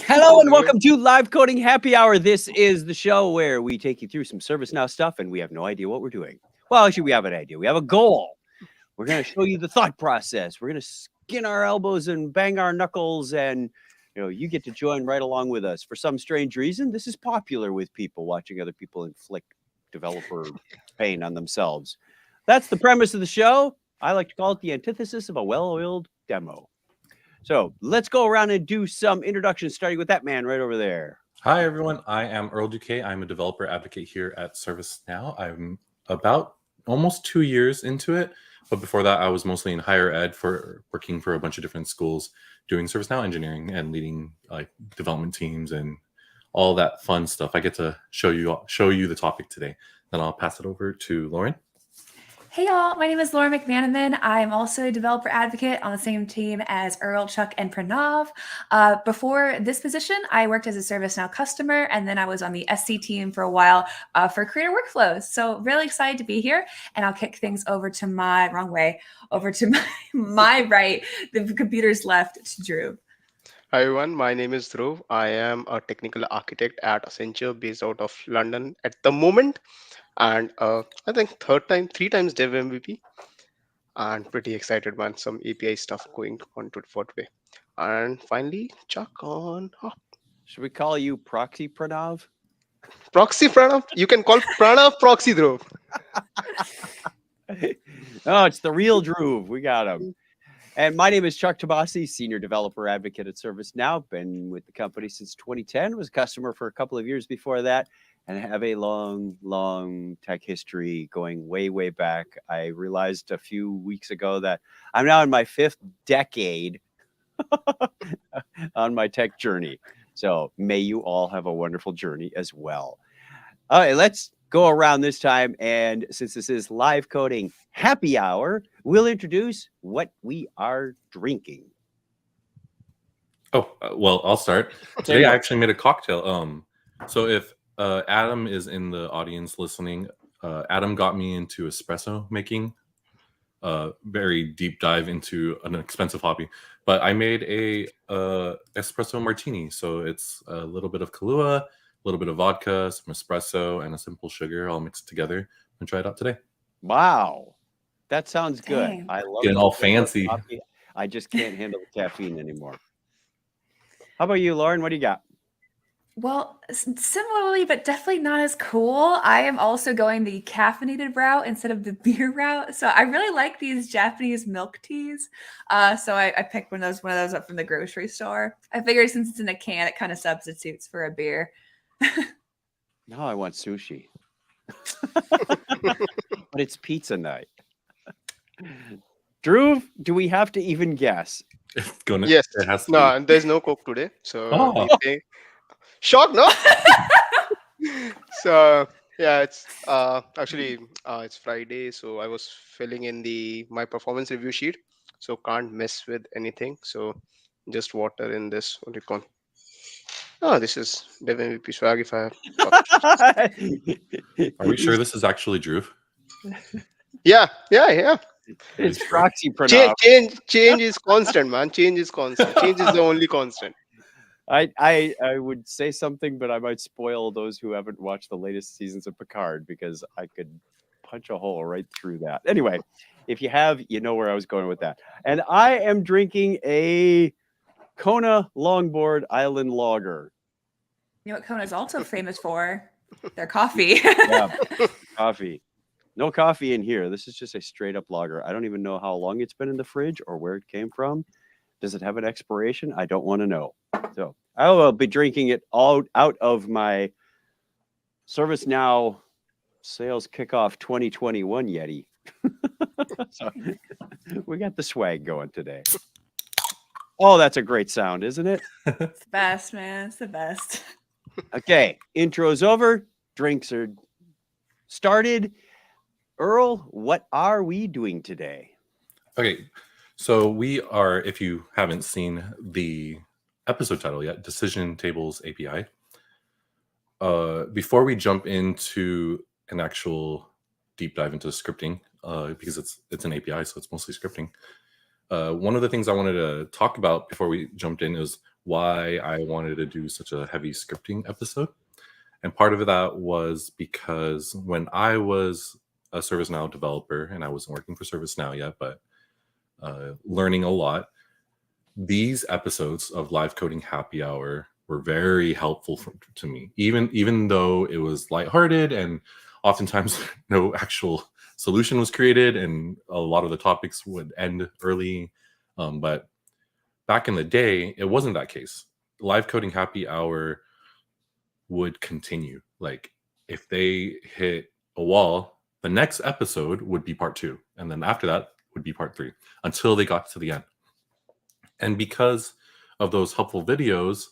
Hello and welcome to Live Coding Happy Hour. This is the show where we take you through some ServiceNow stuff and we have no idea what we're doing. Well, actually, we have an idea. We have a goal. We're going to show you the thought process. We're going to skin our elbows and bang our knuckles, and you get to join right along with us. For some strange reason, this is popular with people, watching other people inflict developer pain on themselves. That's the premise of the show. I like to call it the antithesis of a well-oiled demo. So let's go around and do some introductions, starting with that man right over there. Hi, everyone. I am Earl Duque. I'm a developer advocate here at ServiceNow. I'm about almost 2 years into it. But before that, I was mostly in higher ed, for working for a bunch of different schools, doing ServiceNow engineering and leading development teams and all that fun stuff. I get to show you the topic today. Then I'll pass it over to Lauren. Hey y'all, my name is Laura McManaman. I'm also a developer advocate on the same team as Earl, Chuck, and Pranav. Before this position, I worked as a ServiceNow customer, and then I was on the SC team for a while for creator workflows. So really excited to be here, and I'll kick things over to my right, the computer's left, to Drew. Hi everyone, my name is Dhruv. I am a technical architect at Accenture based out of London at the moment. And I think three times dev MVP, and pretty excited, man. Some API stuff going on for today. And finally, Chuck on. Should we call you Proxy Pranav? Proxy Pranav? You can call Pranav Proxy Dhruv. Oh, it's the real Dhruv. We got him. And my name is Chuck Tabasi, Senior Developer Advocate at ServiceNow. Been with the company since 2010. Was a customer for a couple of years before that, and have a long tech history going way back. I realized a few weeks ago that I'm now in my 5th decade on my tech journey. So may you all have a wonderful journey as well. All right, let's go around this time. And since this is Live Coding Happy Hour, we'll introduce what we are drinking. Oh, well, I'll start. Today I actually made a cocktail. So if Adam is in the audience listening, Adam got me into espresso making, very deep dive into an expensive hobby. But I made a espresso martini. So it's a little bit of Kahlua, a little bit of vodka, some espresso, and a simple sugar all mixed together, and try it out today. Wow, that sounds good. Dang. I love Getting all fancy. coffee. I just can't handle the caffeine anymore. How about you, Lauren? What do you got? Well, similarly, but definitely not as cool. I am also going the caffeinated route instead of the beer route. So I really like these Japanese milk teas. So I picked one of those up from the grocery store. I figured since it's in a can, it kind of substitutes for a beer. Now I want sushi. But it's pizza night. Drew, do we have to even guess? Yes. It has to No, be. there's no Coke today. So Oh. shock, no? So yeah, it's actually it's Friday, so I was filling in my performance review sheet, so can't mess with anything. So just water in this. What do you call? Oh, this is Dev MVP swag. If I have, Are we sure this is actually Drew? yeah. It's Proxy Pranav. Change is constant, man. Change is constant. Change is the only constant. I would say something, but I might spoil those who haven't watched the latest seasons of Picard, because I could punch a hole right through that. Anyway, if you have, you know where I was going with that. And I am drinking a Kona Longboard Island Lager. You know what Kona's also famous for? Their coffee. Yeah, coffee. No coffee in here. This is just a straight up lager. I don't even know how long it's been in the fridge or where it came from. Does it have an expiration? I don't want to know. So I will be drinking it all out of my ServiceNow Sales Kickoff 2021 Yeti. So we got the swag going today. Oh, that's a great sound, isn't it? It's the best, man. It's the best. Okay, intro's over. Drinks are started. Earl, what are we doing today? Okay, so we are, if you haven't seen the episode title yet, Decision Tables API. Before we jump into an actual deep dive into scripting, because it's an API, so it's mostly scripting. One of the things I wanted to talk about before we jumped in is why I wanted to do such a heavy scripting episode. And part of that was because when I was a ServiceNow developer, and I wasn't working for ServiceNow yet, but learning a lot, these episodes of Live Coding Happy Hour were very helpful to me, even though it was lighthearted and oftentimes no actual solution was created and a lot of the topics would end early. But back in the day, it wasn't that case. Live Coding Happy Hour would continue. Like if they hit a wall, the next episode would be part 2. And then after that would be part 3 until they got to the end. And because of those helpful videos,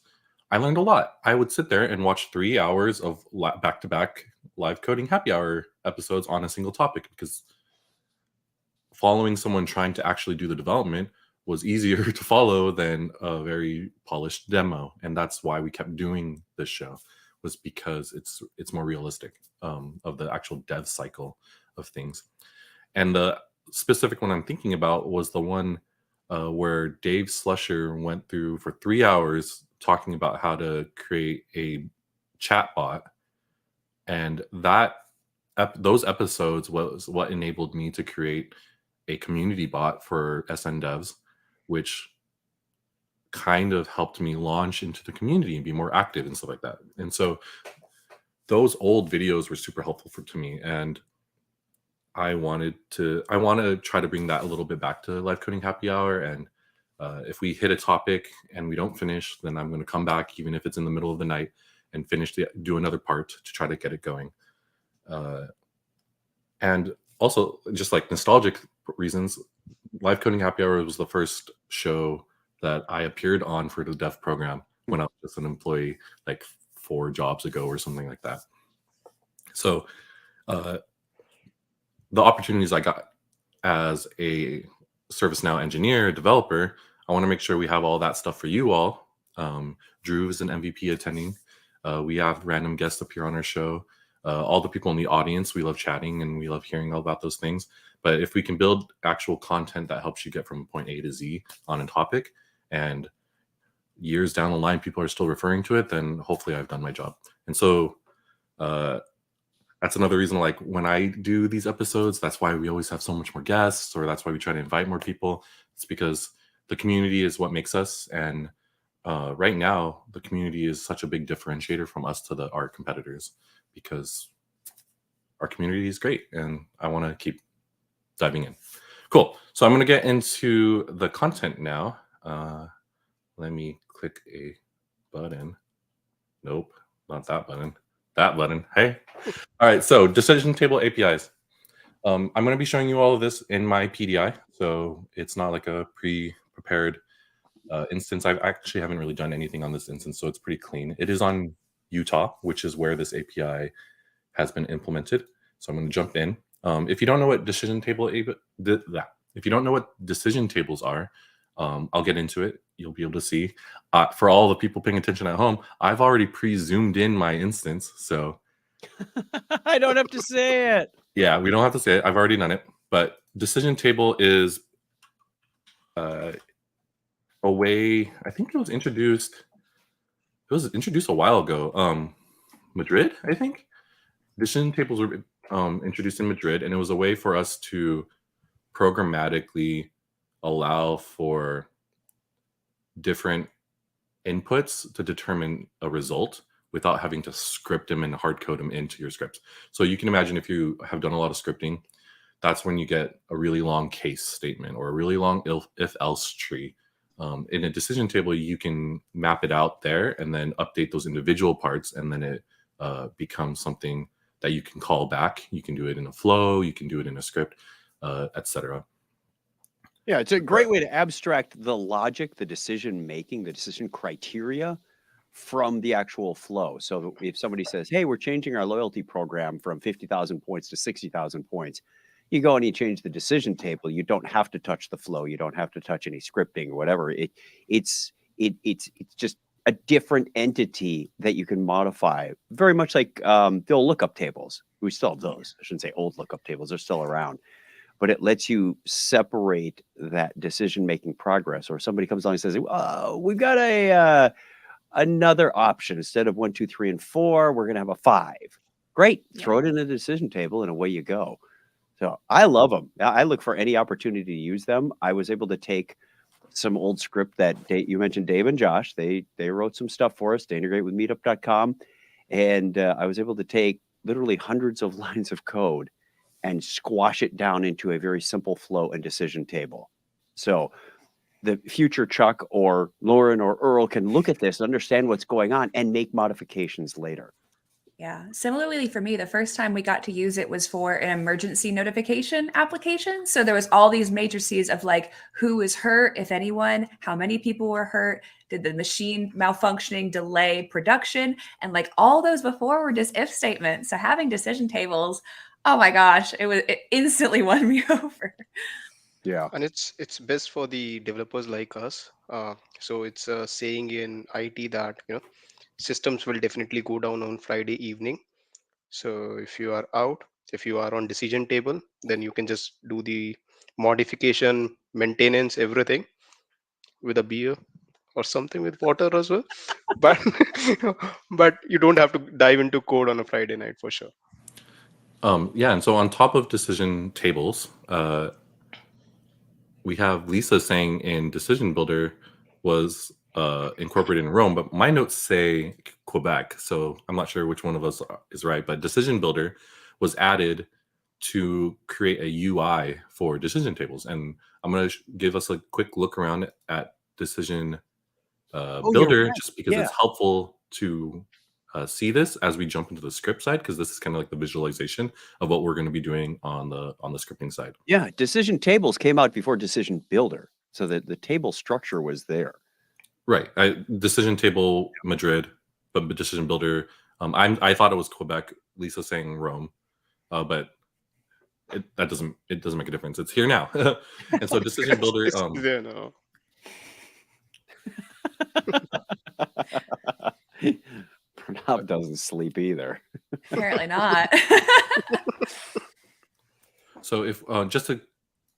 I learned a lot. I would sit there and watch 3 hours of back-to-back Live Coding Happy Hour episodes on a single topic, because following someone trying to actually do the development was easier to follow than a very polished demo. And that's why we kept doing this show, was because it's more realistic of the actual dev cycle of things. And the specific one I'm thinking about was the one where Dave Slusher went through for 3 hours talking about how to create a chat bot. And those episodes was what enabled me to create a community bot for SN devs, which kind of helped me launch into the community and be more active and stuff like that. And so those old videos were super helpful to me. And I want to try to bring that a little bit back to Live Coding Happy Hour. And if we hit a topic and we don't finish, then I'm going to come back, even if it's in the middle of the night, and do another part to try to get it going. And also, just like nostalgic reasons, Live Coding Happy Hour was the first show that I appeared on for the dev program when I was just an employee, like 4 jobs ago or something like that. So the opportunities I got as a ServiceNow engineer, developer, I want to make sure we have all that stuff for you all. Drew is an MVP attending. We have random guests appear on our show. All the people in the audience, we love chatting and we love hearing all about those things. But if we can build actual content that helps you get from point A to Z on a topic, and years down the line people are still referring to it, then hopefully I've done my job. And so that's another reason, like when I do these episodes, that's why we always have so much more guests, or that's why we try to invite more people. It's because the community is what makes us. And right now, the community is such a big differentiator from us to our competitors, because our community is great and I want to keep diving in. Cool. So I'm going to get into the content now. Let me click a button. Nope, not that button. That button. Hey. All right. So decision table APIs. I'm going to be showing you all of this in my PDI. So it's not like a pre-prepared instance. I actually haven't really done anything on this instance, so it's pretty clean. It is on Utah, which is where this API has been implemented. So I'm going to jump in. If you don't know what decision tables are, I'll get into it. You'll be able to see. For all the people paying attention at home, I've already pre-zoomed in my instance, so I don't have to say it. Yeah, we don't have to say it. I've already done it. But decision table is a way. I think it was introduced. It was introduced a while ago. Madrid, I think. Decision tables were introduced in Madrid, and it was a way for us to programmatically allow for different inputs to determine a result without having to script them and hard code them into your scripts. So you can imagine if you have done a lot of scripting, that's when you get a really long case statement or a really long if-else tree. In a decision table, you can map it out there and then update those individual parts, and then it becomes something that you can call back. You can do it in a flow, you can do it in a script, etc. Yeah, it's a great way to abstract the logic, the decision making, the decision criteria from the actual flow. So if somebody says, hey, we're changing our loyalty program from 50,000 points to 60,000 points, you go and you change the decision table. You don't have to touch the flow. You don't have to touch any scripting or whatever. It's just a different entity that you can modify, very much like the old lookup tables. We still have those. I shouldn't say old lookup tables. They're still around. But it lets you separate that decision-making progress. Or somebody comes along and says, we've got another option. Instead of 1, 2, 3, and 4, we're going to have a 5. Great. Throw it in the decision table and away you go. So I love them. I look for any opportunity to use them. I was able to take some old script that you mentioned, Dave and Josh. They wrote some stuff for us to integrate with meetup.com. And I was able to take literally hundreds of lines of code and squash it down into a very simple flow and decision table. So the future Chuck or Lauren or Earl can look at this, understand what's going on, and make modifications later. Yeah. Similarly for me, the first time we got to use it was for an emergency notification application. So there was all these matrices of like who was hurt, if anyone, how many people were hurt, did the machine malfunctioning delay production, and like all those before were just if statements. So having decision tables, oh my gosh, it instantly won me over. Yeah, and it's best for the developers like us. So it's a saying in IT that systems will definitely go down on Friday evening. So if you are out, if you are on decision table, then you can just do the modification, maintenance, everything with a beer or something with water as well. But but you don't have to dive into code on a Friday night for sure. Yeah, and so on top of decision tables, we have Lisa saying in Decision Builder was incorporated in Rome, but my notes say Quebec, so I'm not sure which one of us is right. But Decision Builder was added to create a UI for decision tables, and I'm going to give us a quick look around at Decision Builder, right. just because it's helpful to see this as we jump into the script side, because this is kind of like the visualization of what we're going to be doing on the scripting side. Yeah, decision tables came out before Decision Builder, so that the table structure was there. Right, decision table Madrid, but Decision Builder. I thought it was Quebec. Lisa saying Rome, but it doesn't make a difference. It's here now, and so Decision Builder. There now. Pranav doesn't sleep either. Apparently not. So if just to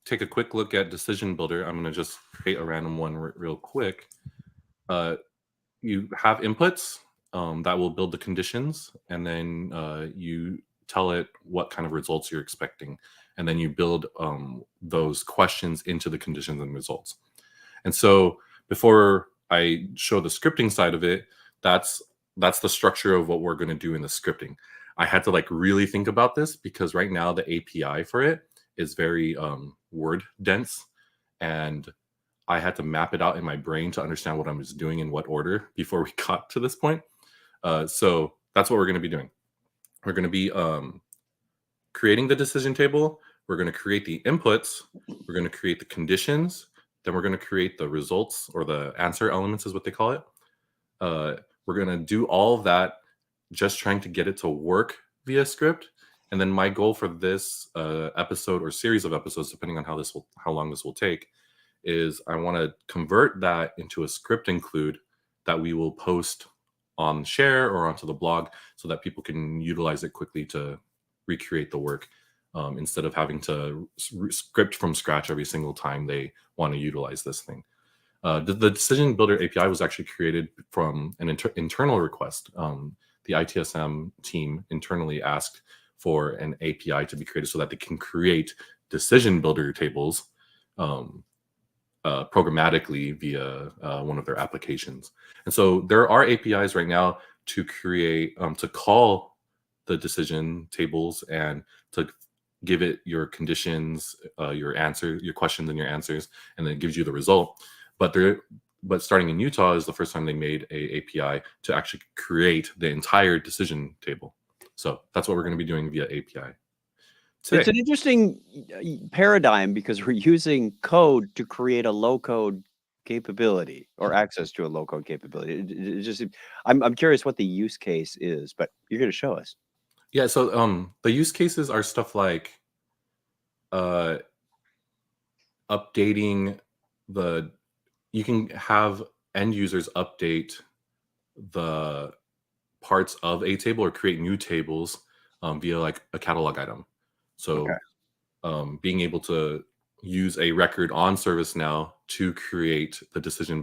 take a quick look at Decision Builder, I'm going to just create a random one real quick. You have inputs that will build the conditions, and then you tell it what kind of results you're expecting, and then you build those questions into the conditions and results. And so before I show the scripting side of it, that's the structure of what we're going to do in the scripting. I had to like really think about this, because right now the API for it is very word dense, and I had to map it out in my brain to understand what I was doing in what order before we got to this point. So that's what we're going to be doing. We're going to be creating the decision table. We're going to create the inputs. We're going to create the conditions. Then we're going to create the results, or the answer elements is what they call it. We're going to do all of that, just trying to get it to work via script. And then my goal for this episode or series of episodes, depending on how long this will take, is I want to convert that into a script include that we will post on Share or onto the blog, so that people can utilize it quickly to recreate the work, instead of having to script from scratch every single time they want to utilize this thing. The Decision Builder API was actually created from an internal request. The ITSM team internally asked for an API to be created so that they can create Decision Builder tables programmatically via one of their applications. And so there are APIs right now to create, to call the decision tables and to give it your conditions, your answer, your questions and your answers, and then it gives you the result. But starting in Utah is the first time they made a API to actually create the entire decision table. So that's what we're going to be doing via API. Today. It's an interesting paradigm because we're using code to create a low-code capability or access to a low-code capability. It just, I'm curious what the use case is, but you're going to show us. Yeah. So the use cases are stuff like updating the. You can have end users update the parts of a table or create new tables via like a catalog item. So being able to use a record on ServiceNow to create the decision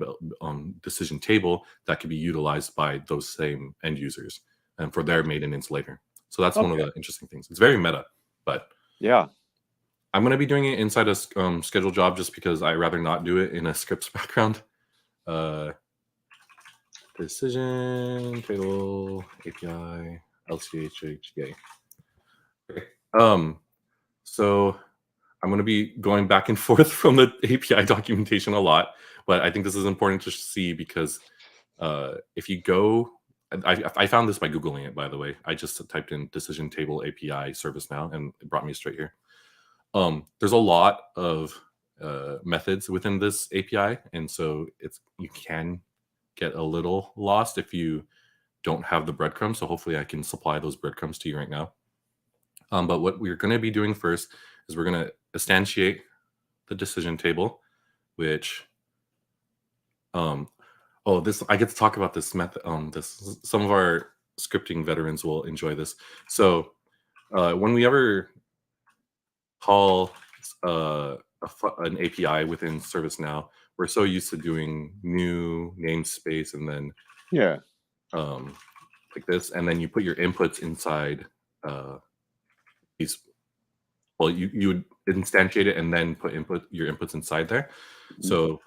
table that could be utilized by those same end users and for their maintenance later. So that's one of the interesting things. It's very meta, but yeah, I'm going to be doing it inside a scheduled job just because I rather not do it in a scripts background. Decision table API LCHHA. Okay. So I'm going to be going back and forth from the API documentation a lot, but I think this is important to see because if you go, I found this by Googling it, by the way. I just typed in decision table API ServiceNow and it brought me straight here. There's a lot of methods within this API, and so you can get a little lost if you don't have the breadcrumbs. So hopefully I can supply those breadcrumbs to you right now. But what we're going to be doing first is we're going to instantiate the decision table, which this I get to talk about this method. Some of our scripting veterans will enjoy this. So when we ever call an API within ServiceNow, we're so used to doing new namespace and then like this, and then you put your inputs inside these. Well, you would instantiate it and then put your inputs inside there. So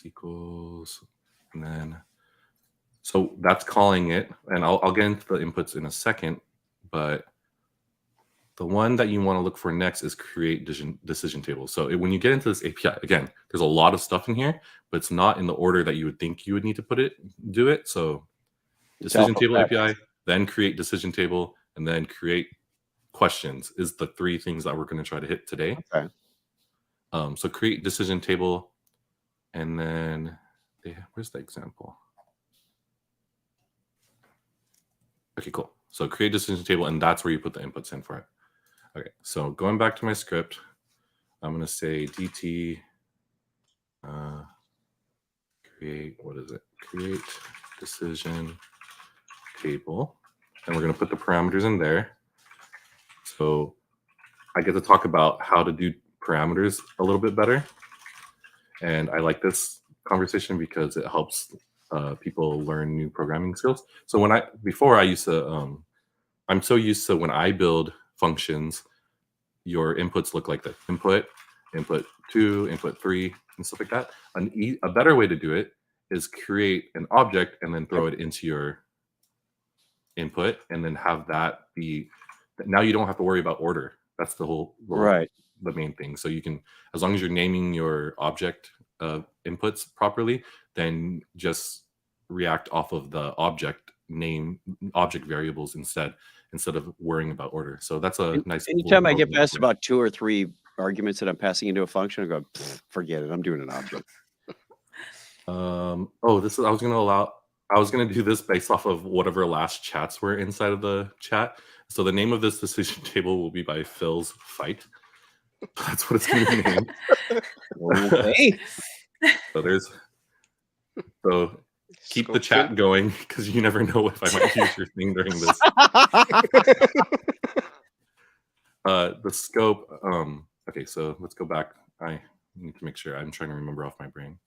equals, and then so that's calling it, and I'll get into the inputs in a second, but the one that you want to look for next is create decision table. So when you get into this API, again, there's a lot of stuff in here, but it's not in the order that you would think you would need to do it. So decision table API, then create decision table, and then create questions is the three things that we're going to try to hit today. Okay. So create decision table, and then where's the example? Okay, cool. So create decision table, and that's where you put the inputs in for it. Okay, so going back to my script, I'm going to say DT create, what is it? Create decision table, and we're going to put the parameters in there. So I get to talk about how to do parameters a little bit better. And I like this conversation because it helps people learn new programming skills. So before I used to, I'm so used to when I build functions, your inputs look like the input 2, input 3, and stuff like that. A better way to do it is create an object and then throw it into your input, and then have that be. Now you don't have to worry about order. That's the whole the main thing. So you can, as long as you're naming your object inputs properly, then just react off of the object variables instead of worrying about order. So that's a nice. Anytime I get past about 2 or 3 arguments that I'm passing into a function, I go, forget it. I'm doing an object. I was going to do this based off of whatever last chats were inside of the chat. So the name of this decision table will be by Phil's Fight. That's what it's going to be named. Okay. So keep the chat going, because you never know if I might use your thing during this. The scope. Okay, so let's go back. I need to make sure. I'm trying to remember off my brain.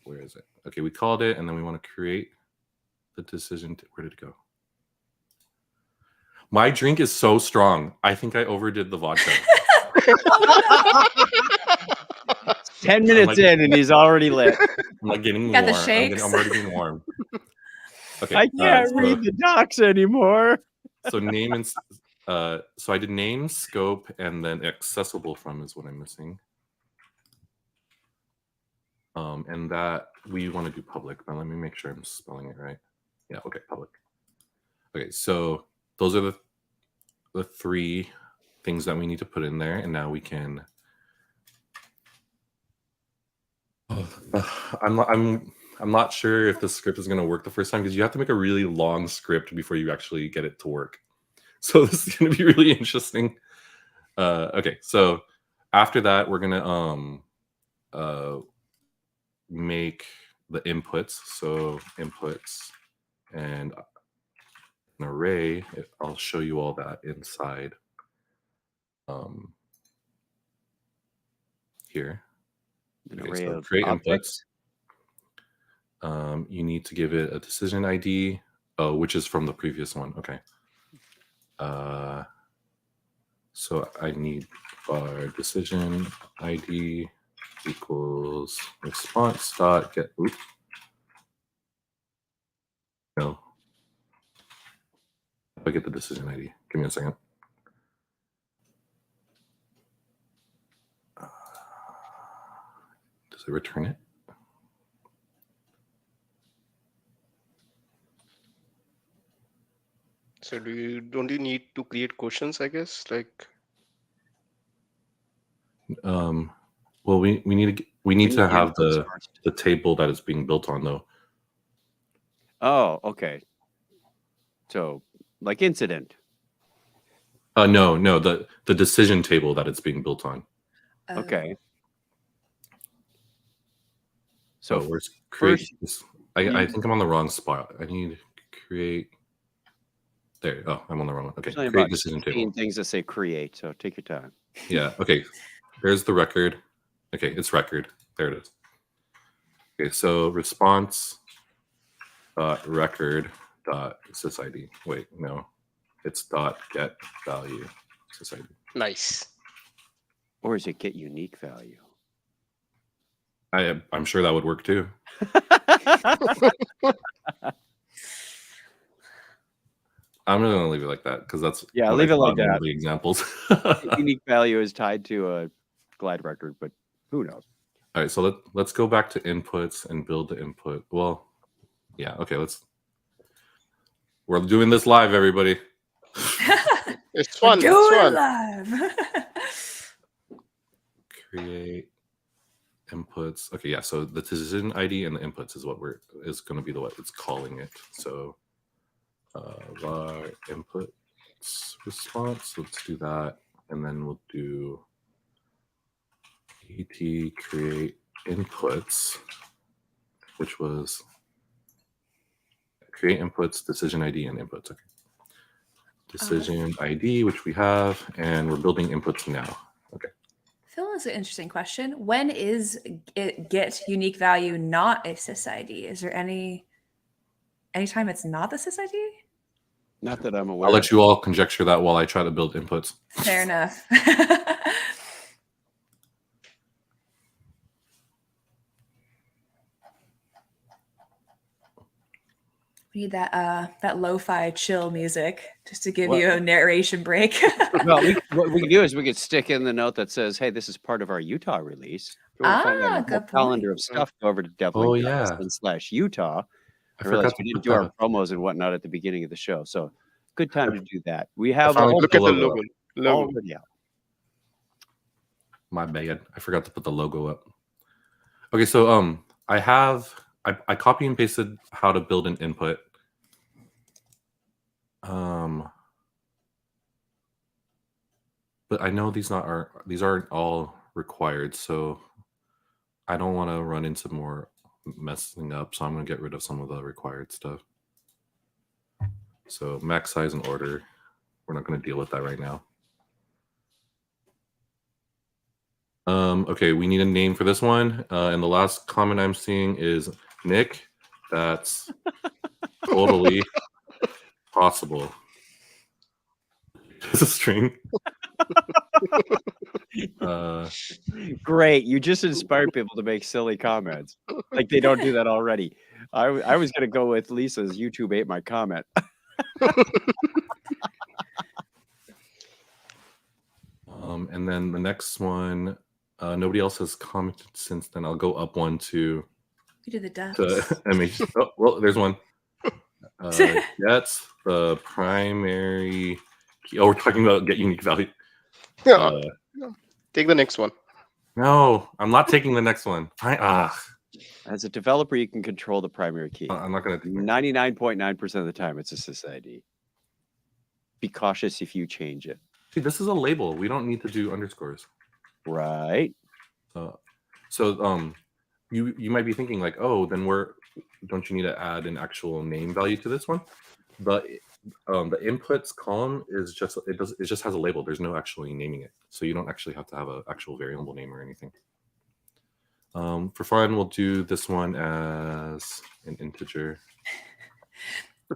Where is it? Okay, we called it, and then we want to create the decision. Where did it go? My drink is so strong. I think I overdid the vodka. 10 minutes in and he's already lit. I'm like getting Got the warm. shakes. I'm already getting warm. Okay. I can't read the docs anymore. So name and so I did name, scope, and then accessible from is what I'm missing. And that we want to do public. Now let me make sure I'm spelling it right. Yeah, okay, public. Okay, so those are the three things that we need to put in there, and now we can. I'm not sure if the script is going to work the first time because you have to make a really long script before you actually get it to work. So this is going to be really interesting. Okay, so after that, we're going to make the inputs. So inputs and an array. I'll show you all that inside here. Okay, so create inputs. You need to give it a decision ID, which is from the previous one. Okay. So I need our decision ID equals response dot get. Oops. No. If I get the decision ID, give me a second. Does it return it? So don't you need to create questions, I guess? Like well, we need to have the table that is being built on though. Oh, okay. So like incident. No, the decision table that it's being built on. Okay. So where's create this? I think I'm on the wrong spot. I need to create. There. Oh, I'm on the wrong one. Okay. Create decision table. Things that say create. So take your time. Yeah. Okay. There's the record. Okay, it's record. There it is. Okay. So response record dot sysid. Wait, no, it's dot get value sysid. nice. Or is it get unique value? I'm sure that would work too. I'm going to leave it like that because that's leave it like that. The examples. Unique value is tied to a glide record, but who knows? All right, so let's go back to inputs and build the input. Well, yeah, okay. We're doing this live, everybody. It's fun. Do it's it fun. live. Create inputs. Okay, yeah. So the decision ID and the inputs is what is going to be what it's calling it. So var inputs response. Let's do that, and then we'll do et create inputs, which was create inputs, decision ID, and inputs. Okay. Decision ID, which we have, and we're building inputs now. Okay. Phil, is an interesting question. When is it get unique value not a sysid? Is there any time it's not the sysid? Not that I'm aware. I'll let you all conjecture that while I try to build inputs. Fair enough. We need that lo-fi chill music just to give you a narration break. Well, what we can do is we could stick in the note that says, "Hey, this is part of our Utah release." If you want to find out a whole calendar of stuff, go over to debugging.com/Utah. I realized we didn't do our promos and whatnot at the beginning of the show, so good time to do that. We have Look at the logo. already out. My bad. I forgot to put the logo up. Okay, so I copy and pasted how to build an input. But I know these aren't all required, so I don't want to run into more messing up, so I'm going to get rid of some of the required stuff. So max size and order, we're not going to deal with that right now. Okay, we need a name for this one, and the last comment I'm seeing is Nick. That's totally possible. as a string. Great. You just inspired people to make silly comments. Like they don't do that already. I was going to go with Lisa's YouTube ate my comment. And then the next one, nobody else has commented since then. I'll go up one to You do the ducks. MH. Oh, well, there's one. That's the primary key. Oh, we're talking about get unique value. Yeah. Take the next one. No, I'm not taking the next one. As a developer, you can control the primary key. I'm not going to. 99.9% of the time, it's a sysid. Be cautious if you change it. See, this is a label. We don't need to do underscores. Right. So you might be thinking like, oh, then don't you need to add an actual name value to this one? But the inputs column is just it just has a label. There's no actually naming it, so you don't actually have to have an actual variable name or anything. For fun, we'll do this one as an integer.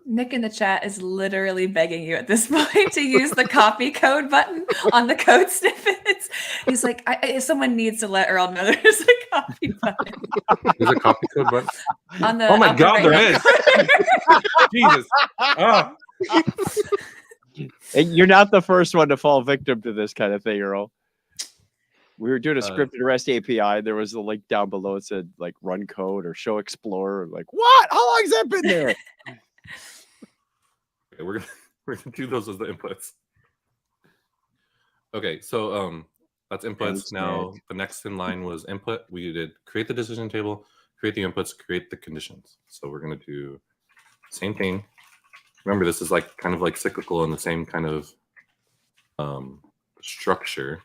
Nick in the chat is literally begging you at this point to use the copy code button on the code snippets. He's like, if someone needs to let Earl know there's a copy button. There's a copy code button? On the Oh my upper God, there right-hand is. corner. Jesus. And you're not the first one to fall victim to this kind of thing, Earl. We were doing a scripted REST API. There was a link down below. It said like run code or show explorer. Like, what? How long has that been there? Okay, we're gonna do those as the inputs. Okay, so that's inputs. Thanks, now Nick. the next in line was input. We did create the decision table, create the inputs, create the conditions. So we're gonna do the same thing. Remember, this is like kind of like cyclical in the same kind of structure.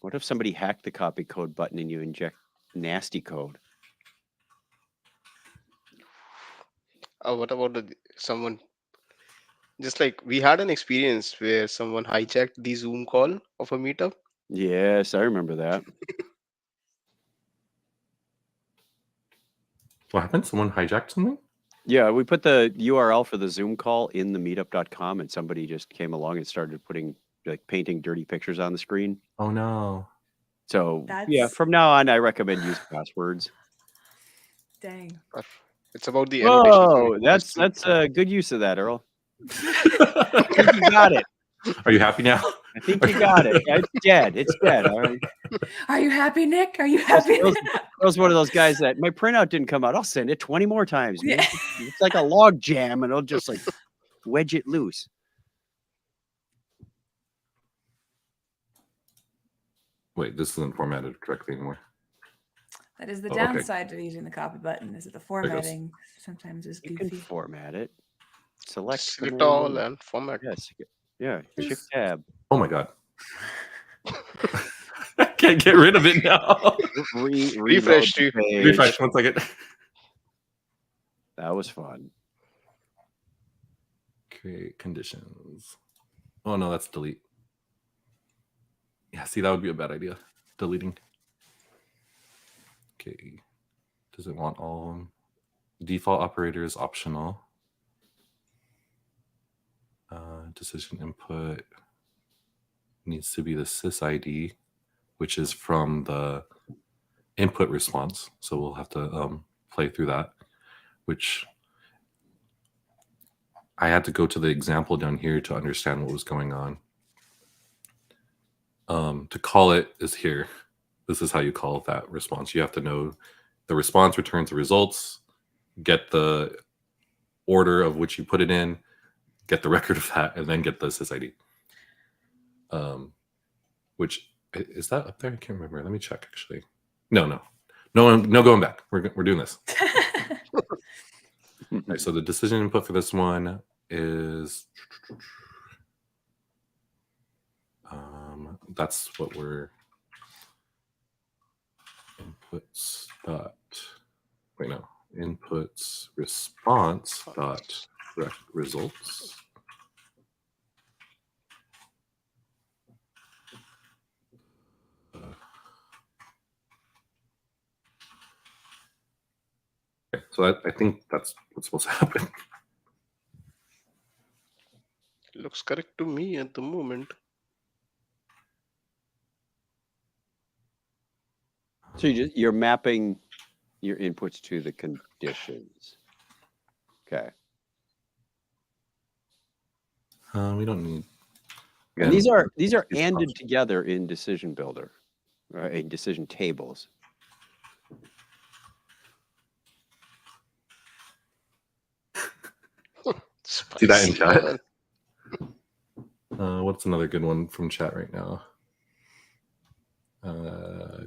What if somebody hacked the copy code button and you inject nasty code? What about someone? Just like we had an experience where someone hijacked the Zoom call of a meetup. Yes, I remember that. What happened? Someone hijacked something? Yeah, we put the URL for the Zoom call in the meetup.com and somebody just came along and started putting like painting dirty pictures on the screen. Oh no. So yeah, That's- from now on, I recommend use passwords. Dang. It's about the annotation. Oh, that's a good use of that, Earl. I think you got it. Are you happy now? I think you got it. It's dead. It's dead. All right. Are you happy, Nick? Are you happy? Earl's one of those guys that my printout didn't come out. I'll send it 20 more times. Man. Yeah. It's like a log jam, and it'll just like wedge it loose. Wait, this isn't formatted correctly anymore. That is the Oh, okay. downside to using the copy button, is that the formatting sometimes is You can goofy. format it. Select Select command all and- and format. Yes. Yeah. Shift tab. Oh my God. I can't get rid of it now. Refresh, Reload the dude. page. Refresh 1 second. That was fun. Create conditions. Oh no, that's delete. Yeah, see, that would be a bad idea. Deleting. Okay. Does it want all default operator is optional? Decision input needs to be the sysid, which is from the input response. So we'll have to play through that, which I had to go to the example down here to understand what was going on. To call it is here. This is how you call that response. You have to know the response returns the results, get the order of which you put it in, get the record of that, and then get the sysid. Which is that up there? I can't remember. Let me check actually. No going back. We're doing this. All right, so the decision input for this one is that's what we're inputs dot inputs response dot results. So I think that's what's supposed to happen. Looks correct to me at the moment. So you're mapping your inputs to the conditions. Okay. We don't need. And these are anded options. together in Decision Builder, right? In decision tables. See that in Spicy, chat? man. What's another good one from chat right now?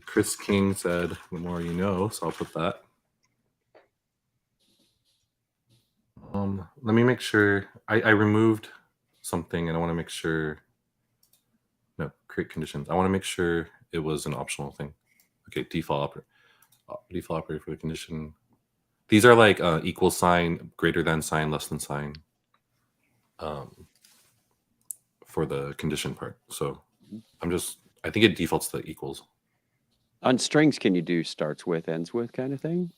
Chris King said, "The more you know," so I'll put that. Let me make sure. I removed something, and I want to make sure. No, create conditions. I want to make sure it was an optional thing. Okay, default operator for the condition. These are like equal sign, greater than sign, less than sign. For the condition part. So I think it defaults to equals. On strings, can you do starts with, ends with kind of thing?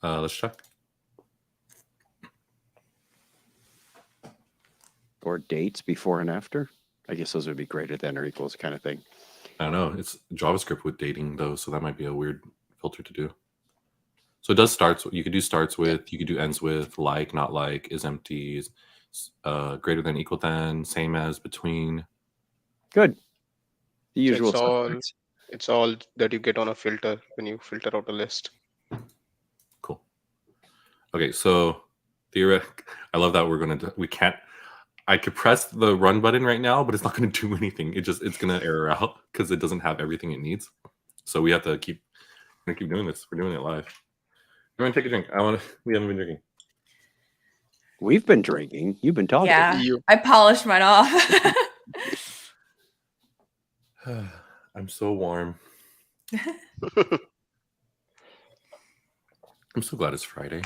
Let's check. Or dates before and after? I guess those would be greater than or equals kind of thing. I don't know. It's JavaScript with dating though, so that might be a weird filter to do. So it does starts. You could do starts with. You could do ends with. Like, not like, is empty, is greater than, equal than, same as, between. Good. The So usual it's all suspects. it's all that you get on a filter when you filter out a list. Cool. Okay, so theoretic. I love that we're gonna. We can't. I could press the run button right now, but it's not going to do anything. It's going to error out because it doesn't have everything it needs. So we have to keep doing this. We're doing it live. You want to take a drink? We haven't been drinking. We've been drinking. You've been talking. Yeah, I polished mine off. I'm so warm. I'm so glad it's Friday.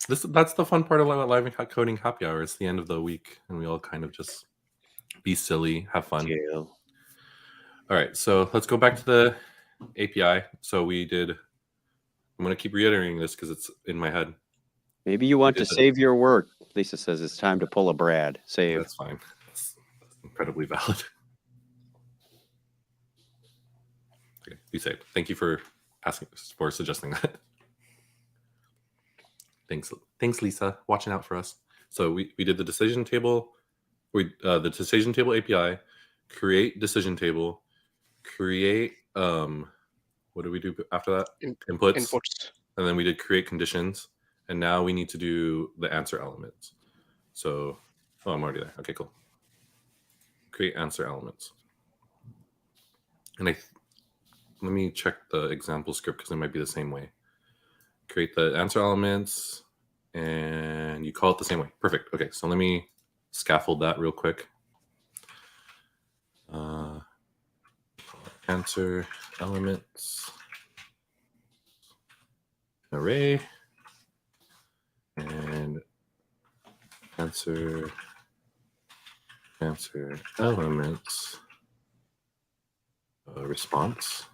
That's the fun part of live coding happy hour. It's the end of the week, and we all kind of just be silly, have fun. Yeah. All right, so let's go back to the API. So we did. I'm going to keep reiterating this because it's in my head. Maybe you want to save your work. Lisa says it's time to pull a Brad. Save. That's fine. That's incredibly valid. Okay, be saved. Thank you for suggesting that. Thanks, Lisa. Watching out for us. So we did the decision table. The decision table API, create decision table, create what do we do after that? Inputs. And then we did create conditions. And now we need to do the answer elements. So I'm already there. Okay, cool. Create answer elements. And let me check the example script because it might be the same way. Create the answer elements and you call it the same way. Perfect. Okay, so let me scaffold that real quick. Answer elements array and answer elements response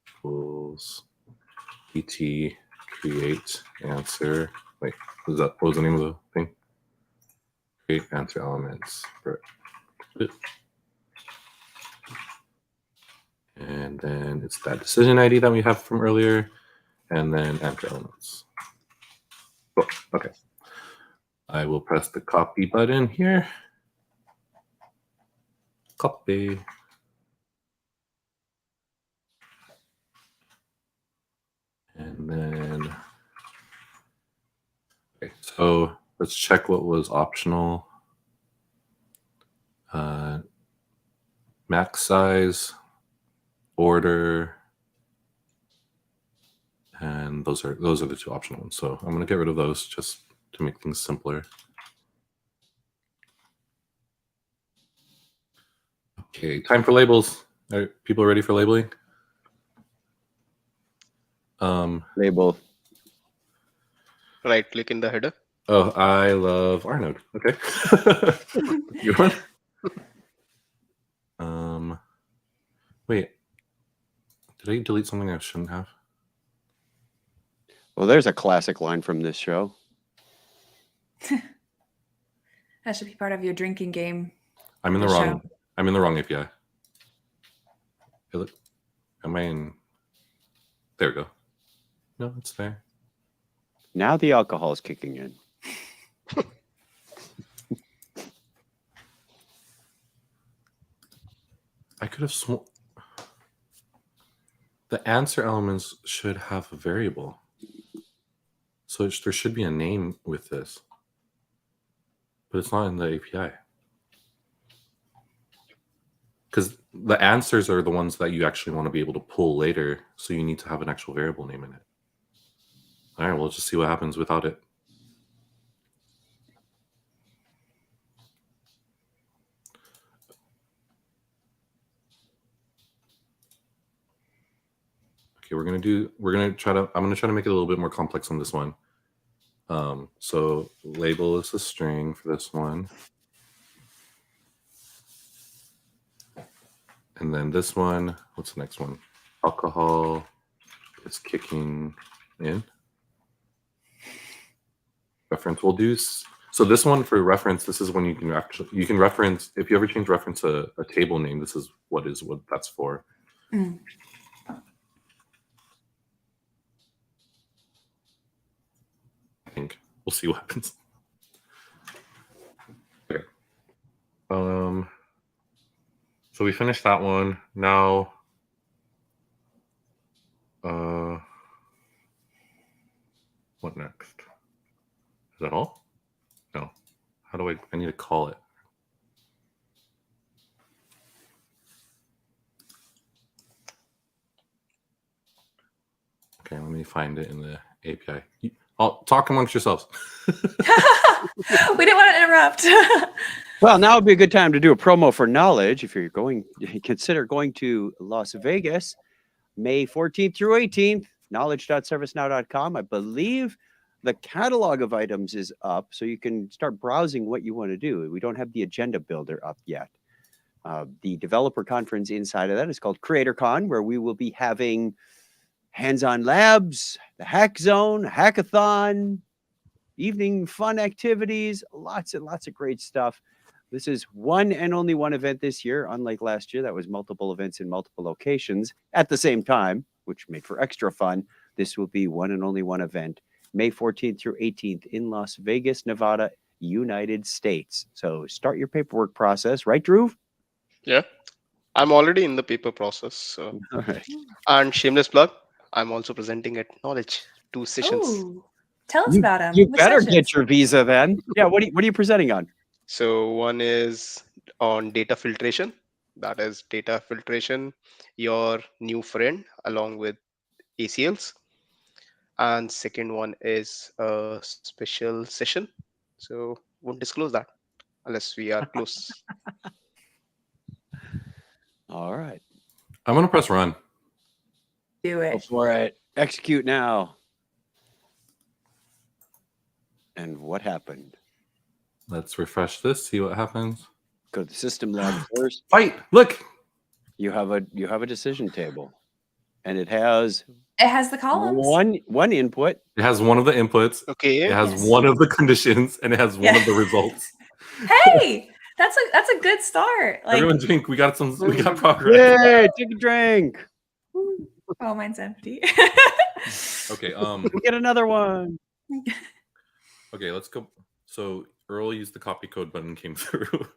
equals et create answer. Wait, what was the name of the thing? Create answer elements. And then it's that decision ID that we have from earlier, and then answer elements. Cool. Okay. I will press the copy button here. Copy. And then, okay, so let's check what was optional. Max size, order, and those are the two optional ones. So I'm going to get rid of those just to make things simpler. Okay, time for labels. Are people ready for labeling? Label. Right click in the header. Oh, I love Arnode. Okay. Good one. Wait. Did I delete something I shouldn't have? Well, there's a classic line from this show. That should be part of your drinking game. I'm in the The wrong. show. I'm in the wrong API. Hey, look, am I in? There we go. No, it's there. Now the alcohol is kicking in. I could have sworn the answer elements should have a variable. So there should be a name with this, but it's not in the API. Because the answers are the ones that you actually want to be able to pull later. So you need to have an actual variable name in it. All right, we'll just see what happens without it. Okay, I'm gonna try to make it a little bit more complex on this one. So label is a string for this one. And then this one, what's the next one? Alcohol is kicking in. Reference will do. So this one for reference, this is when you can reference, if you ever change reference a table name, this is what that's for. Mm. I think we'll see what happens. Okay. So we finished that one. Now, what next? Is that all? No. How do I need to call it? Okay, let me find it in the API. I'll talk amongst yourselves. We didn't want to interrupt. Well, now would be a good time to do a promo for Knowledge. If you're consider going to Las Vegas, May 14th through 18th, knowledge.servicenow.com. I believe the catalog of items is up, so you can start browsing what you want to do. We don't have the agenda builder up yet. The developer conference inside of that is called CreatorCon, where we will be having hands-on labs, the hack zone, hackathon, evening fun activities, lots and lots of great stuff. This is one and only one event this year, unlike last year that was multiple events in multiple locations at the same time, which made for extra fun. This will be one and only one event, May 14th through 18th in Las Vegas, Nevada, United States. So start your paperwork process, right, Drew? Yeah, I'm already in the paper process. So. All right. And shameless plug, I'm also presenting at Knowledge, 2 sessions. Ooh, tell us about them. You better get your visa then. Yeah, what are you presenting on? So one is on data filtration. That is data filtration, your new friend along with ACLs. And second one is a special session. So won't disclose that unless we are close. All right. I'm going to press run. Do Go it. for it. Execute now. And what happened? Let's refresh this, see what happens. Go to the system log first. Fight! Look! You have a decision table. And it has It has the columns. one input. It has one of the inputs. Okay. It has Yes. one of the conditions, and it has one of the results. Hey, that's a good start. Like, Everyone drink. We got progress. Yay, take a drink. oh, mine's empty. Okay. We get another one. Okay. Let's go. So Earl used the copy code button, came through.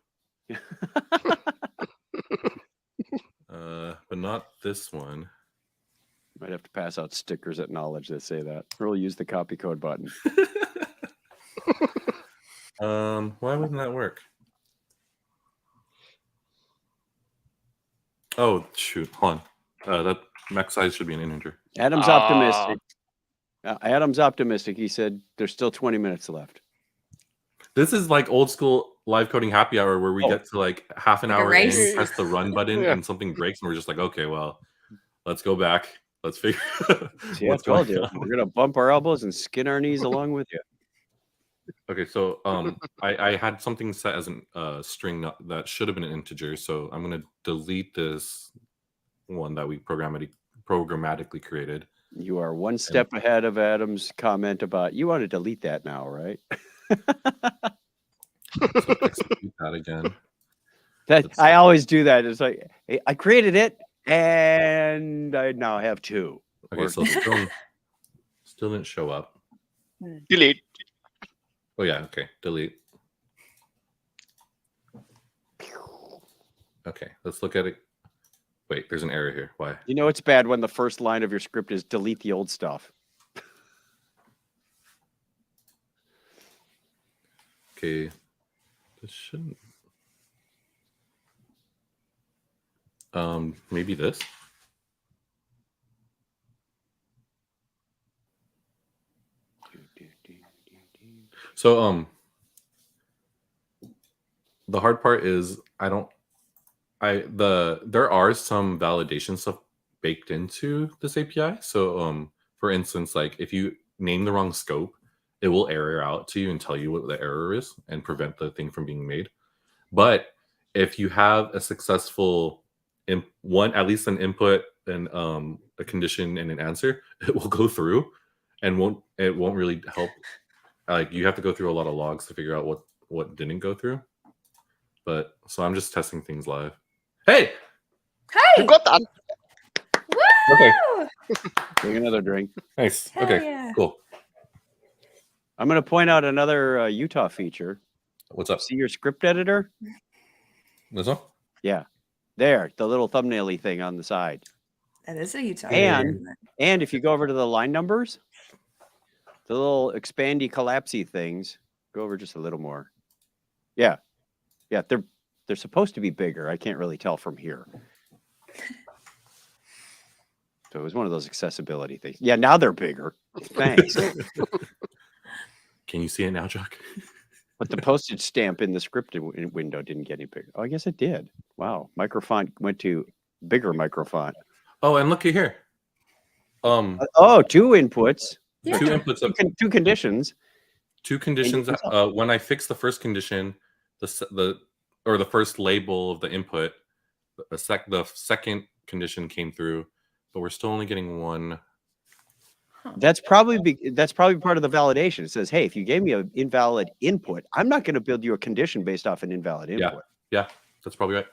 But not this one. Might have to pass out stickers at Knowledge that say that. Earl use the copy code button. Why wouldn't that work? Oh shoot! Hold on. That max size should be an integer. Adam's optimistic. Adam's optimistic. He said there's still 20 minutes left. This is like old school live coding happy hour where we get to like half an Like a hour in, race. press the run button, Yeah. and something breaks, and we're just like, okay, well, let's go back. Let's figure See, what's that's what I'll going do. on. We're gonna bump our elbows and skin our knees along with you. Okay, so I had something set as a string that should have been an integer, so I'm gonna delete this one that we programmatically created. You are one step ahead of Adam's comment about you want to delete that now, right? So execute that again. I always do that. It's like, hey, I created it, and I now have two. Okay, so still didn't show up. Delete. Oh yeah, okay, delete. Okay, let's look at it. Wait, there's an error here. Why? You know it's bad when the first line of your script is delete the old stuff. Okay, this shouldn't. Maybe this. So the hard part is there are some validation stuff baked into this API. So for instance, like if you name the wrong scope, it will error out to you and tell you what the error is and prevent the thing from being made. But if you have a successful at least an input and a condition and an answer, it will go through and it won't really help. Like you have to go through a lot of logs to figure out what didn't go through. But so I'm just testing things live. Hey! Hey! You got that. Woo! Okay. Take another drink. Nice. Hell Okay. yeah. Cool. I'm going to point out another Utah feature. What's up? See your script editor? This one? Yeah. There, the little thumbnail-y thing on the side. That is a Utah. And if you go over to the line numbers, the little expandy collapsey things, go over just a little more. Yeah. Yeah, they're supposed to be bigger. I can't really tell from here. So it was one of those accessibility things. Yeah, now they're bigger. Thanks. Can you see it now, Chuck? But the postage stamp in the script window didn't get any bigger. Oh, I guess it did. Wow. Microfont went to bigger microfont. Oh, and look at here. Oh, two inputs. Yeah. Two inputs of Two conditions. two conditions. When I fix the first condition, the first label of the input, the second condition came through, but we're still only getting one. That's probably part of the validation. It says, hey, if you gave me an invalid input, I'm not going to build you a condition based off an invalid input. Yeah, that's probably right.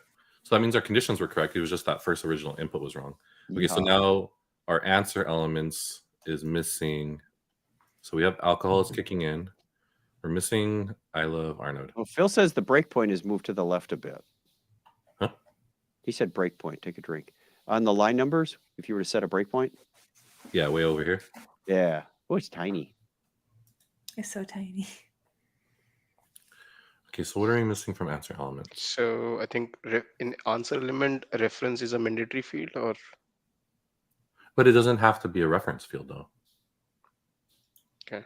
So that means our conditions were correct. It was just that first original input was wrong. Okay, so now our answer elements is missing. So we have alcohol is kicking in. We're missing I love Arnold. Well, Phil says the breakpoint is moved to the left a bit. Huh? He said breakpoint. Take a drink. On the line numbers, if you were to set a breakpoint. Yeah, way over here. Yeah. Oh, it's tiny. It's so tiny. Okay, so what are we missing from answer element? So I think in answer element, reference is a mandatory field, or But it doesn't have to be a reference field, though. Okay.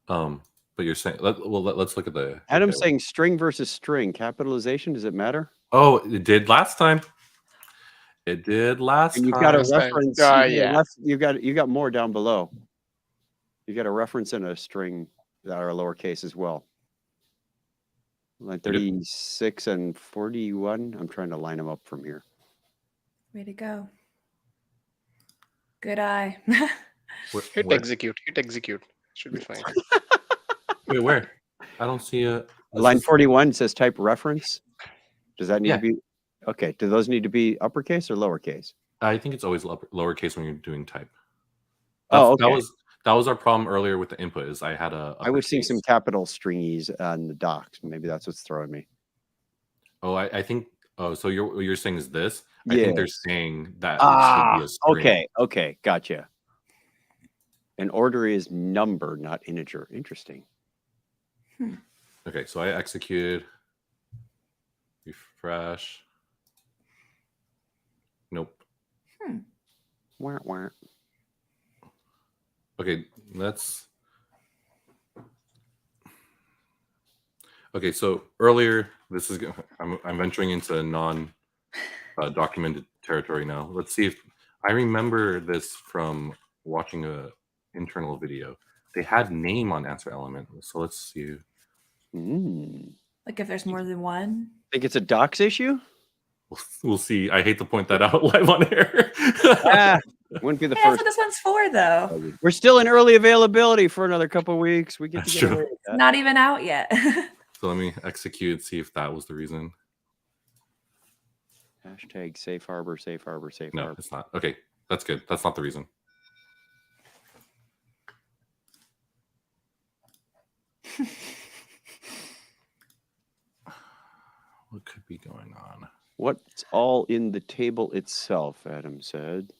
But you're saying let's look at the. Adam's saying string versus string capitalization. Does it matter? Oh, it did last time. It did last And you've time. got a Last time. reference. Yeah. You got more down below. You got a reference and a string that are lowercase as well. Line 36 and 41. I'm trying to line them up from here. Way to go. Good eye. hit Where? execute. Hit execute. Should be fine. Wait, where? I don't see a. Line 41 says type reference. Does that need Yeah. to be? Okay. Do those need to be uppercase or lowercase? I think it's always lowercase when you're doing type. Oh, okay. That was our problem earlier with the input. Is I had a. I was seeing uppercase. some capital stringies on the docs. Maybe that's what's throwing me. Oh, I think. Oh, so what you're saying is this? I think they're Yes. saying that it should be a string. Okay, gotcha. And order is number, not integer. Interesting. Okay, so I executed. Refresh. Nope. Wah, wah. Okay, let's. Okay, so earlier, this is I'm venturing into non-documented territory now. Let's see if I remember this from watching a internal video. They had name on answer element, so let's see. Like if there's more than one. Think it's a docs issue? We'll see. I hate to point that out live on air. Wouldn't be the Hey, that's first. what this one's for, though. We're still in early availability for another couple of weeks. We get That's to get true. away with that. Not even out yet. So let me execute, see if that was the reason. Hashtag safe harbor, safe harbor, safe No, harbor. it's not. Okay, that's good. That's not the reason. What could be going on? What's all in the table itself, Adam said.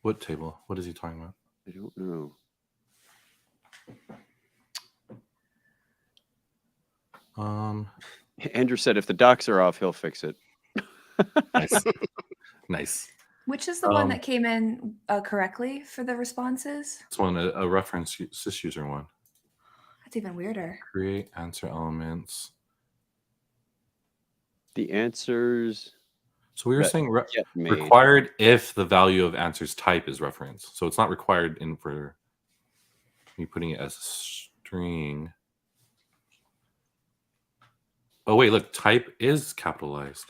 What table? What is he talking about? I don't know. Andrew said if the docs are off, he'll fix it. Nice. Nice. Which is the one that came in correctly for the responses? This one, a reference sysuser one. That's even weirder. Create answer elements. The answers. So we were that saying get made. required if the value of answers type is reference. So it's not required in for me putting it as a string. Oh wait, look, type is capitalized.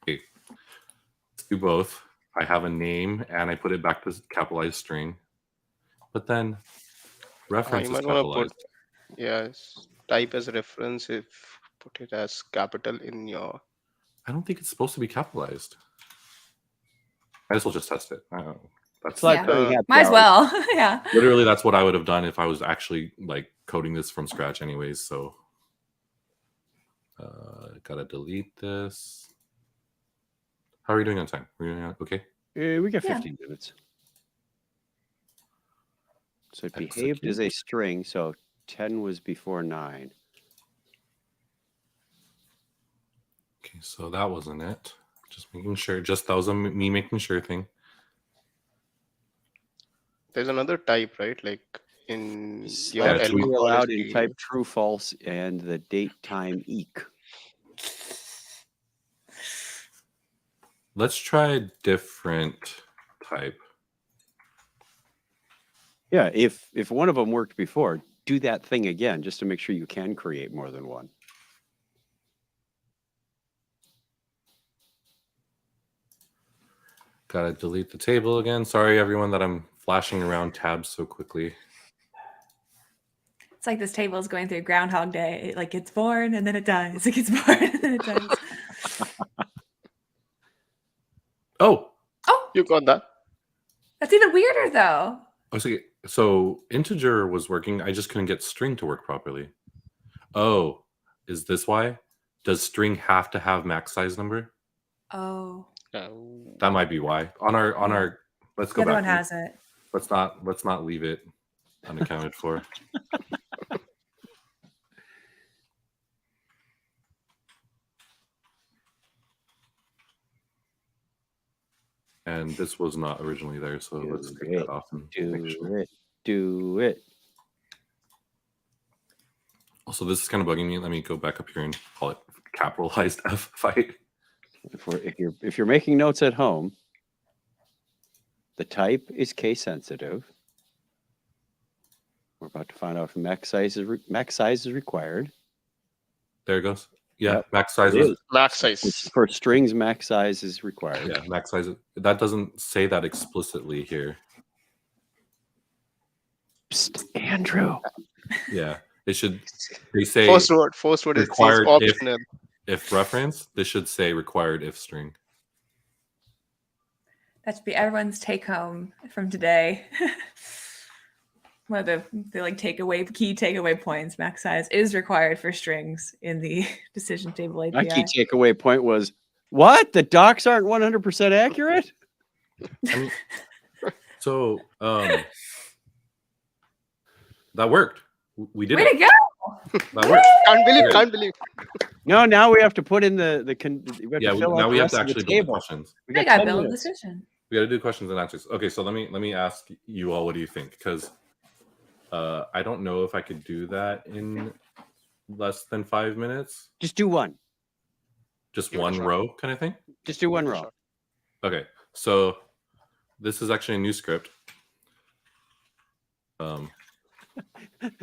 Okay, let's do both. I have a name and I put it back to capitalized string, but then reference You is might want to capitalized. put type as reference if put it as capital in your. I don't think it's supposed to be capitalized. I guess we'll just test it. I don't know. That's Live Yeah. coding happy Might as hour. well. Yeah. literally that's what I would have done if I was actually like coding this from scratch anyways. So gotta delete this. How are we doing on time? Are we doing okay? We got Yeah. 15 minutes. So it Execute. behaved as a string, so 10 was before 9. Okay, so that wasn't it. Just making sure. Just that was a me making sure thing. There's another type, right? Like in your Yeah, Slash do we- true allowed in policy, type true, false, and the date time eq. Let's try a different type. Yeah, if one of them worked before, do that thing again just to make sure you can create more than one. Gotta delete the table again. Sorry, everyone, that I'm flashing around tabs so quickly. It's like this table is going through Groundhog Day. It like gets born and then it dies. It gets born and then it dies. Oh, you got that. That's even weirder though. okay. So integer was working. I just couldn't get string to work properly. Oh, is this why? Does string have to have max size number? Oh. That might be why. On our let's go The other back. one has it. Let's not leave it unaccounted for. And this was not originally there, so let's take that off and make sure. Do it. Also, this is kind of bugging me. Let me go back up here and call it capitalized F fight. If you're making notes at home, the type is case sensitive. We're about to find out if max size is required. There it goes. Yeah, Yep. max size It is. is. Max size. For strings, max size is required. Yeah, max size. That doesn't say that explicitly here. Psst, Andrew. Yeah, it should. They say First word is required optional. if reference. This should say required if string. That should be everyone's take home from today. One of the like key takeaway points. Max size is required for strings in the decision table API. My key takeaway point was, what? The docs aren't 100% accurate? I mean, so that worked. We did Way it. to go! That worked. Can't believe. No, now we have to put in we have Yeah, to fill out now the we have rest to of the actually build the table. questions. We I got got 10 build a minutes. decision. We got to do questions and answers. Okay, so let me ask you all, what do you think? Because I don't know if I could do that in less than 5 minutes. Just do one. Just Give it a one shot. row kind of thing. Just do one row. Okay, so this is actually a new script.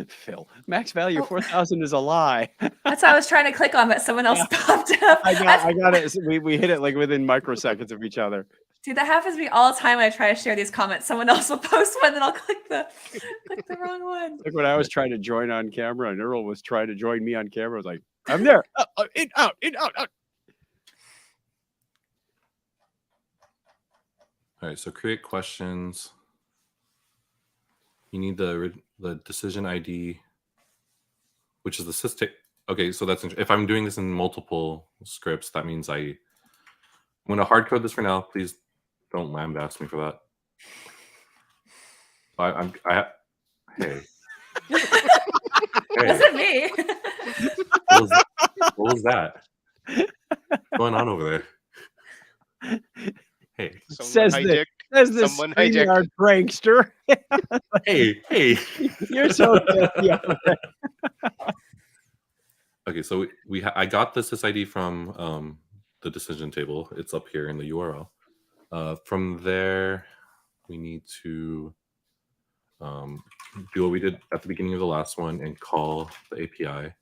Phil, max value Oh. 4,000 is a lie. That's what I was trying to click on, but someone else popped up. I got it. We hit it like within microseconds of each other. Dude, that happens to me all the time when I try to share these comments. Someone else will post one, then I'll click the wrong one. Like when I was trying to join on camera and Earl was trying to join me on camera, I was like, I'm there. In, out. All right, so create questions. You need the decision ID, which is the sys. Okay, so that's if I'm doing this in multiple scripts, that means I'm going to hard code this for now. Please don't lambast me for that. Hey. Wasn't me. What was that? What's going on over there? Hey. Says the StreamYard prankster. Hey. You're so good. Okay, so I got the sys-ID from the decision table. It's up here in the URL. From there, we need to do what we did at the beginning of the last one and call the API.